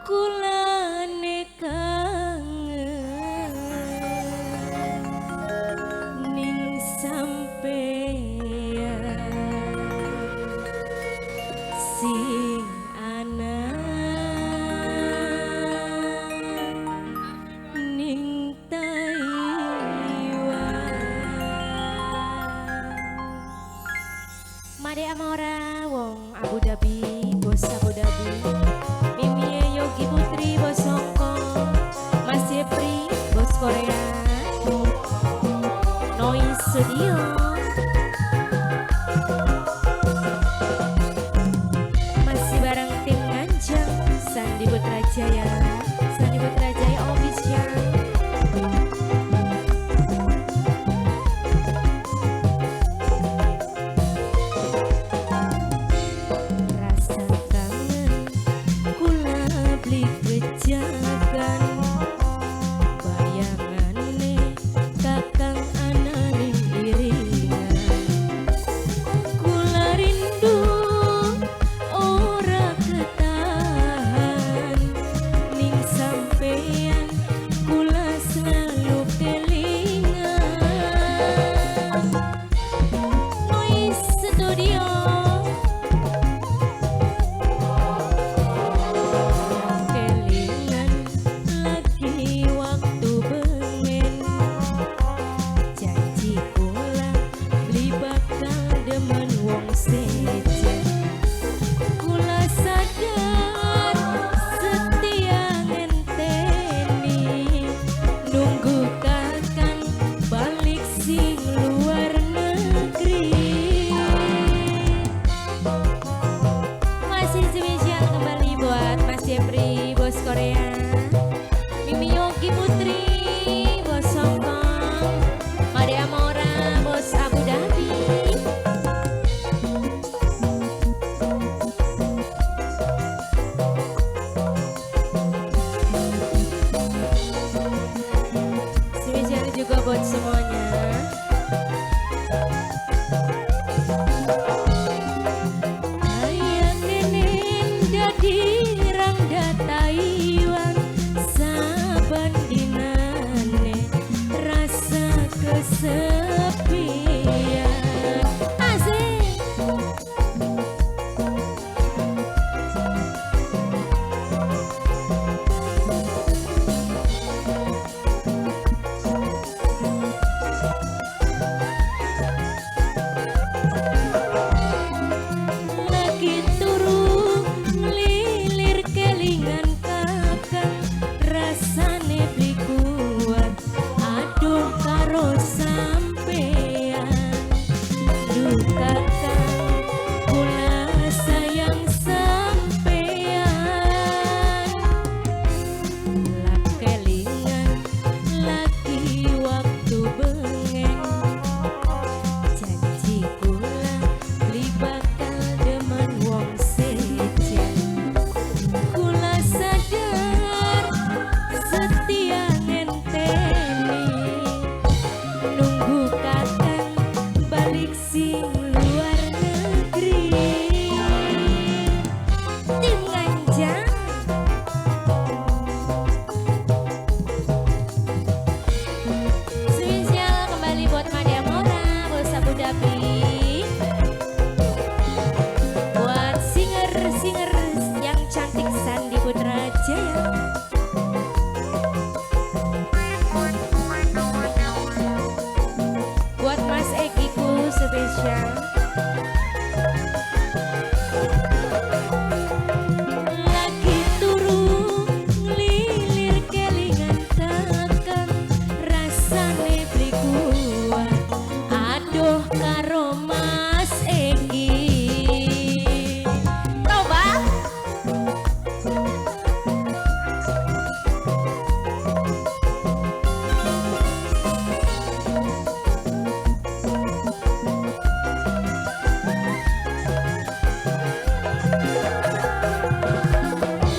kulane kangen ning sampeyan sing ana ning Taiwan. Made Amora wong Abu Dhabi, bos Abu Dhabi. Mimi Yogi Putri bos Hong Kong, Mas Jepri bos Korea, Noise Studio. Masih bareng tim Nganjang, Sandi Putrajaya, Sandi Putrajaya Official. Rasa kangen kula beli kejagan, bayangane kakang anane iringan. Kula rindu ora ketahan ning sampeyan kula selalu kelingan. Noise Studio. Kelingan lagi waktu bengen, janji kula beli bakal demen wong sejen. Kula sadar setia ngenteni, nunggu kakang balik sing luar negeri. Masih spesial kembali buat Mas Jepri, bos Korea, Mimi Yogi Putri, bos Hong Kong, Made Amora, bos Abu Dhabi. Spesial juga buat semuanya. Ayah nenen dadi rangda Taiwan, saban dinane rasa kesepian. Asik. Lagi turu ngelilir kelingan kakang, rasane beli kuat aduh karo sampeyan. Duh kakang kula sayang sampeyan. Lah kelingan lagi waktu bengen, janji kula beli bakal demen wong sejen. Kula sadar setia ngenteni, nunggu kakang balik sing luar negeri. Tim Nganjang. Spesial kembali buat Made Amora, bos Abu Dhabi. Buat singer-singer yang cantik Sandi Putrajaya. Buat Mas Egiku spesial. Lagi turu ngelilir kelingan kakang, rasane beli kuat aduh karo Mas Egi. Coba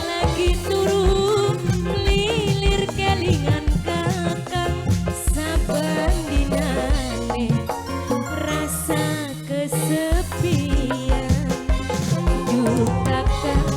lagi turu ngelilir kelingan kakang, saben dinane rasa kesepian. Duh kakang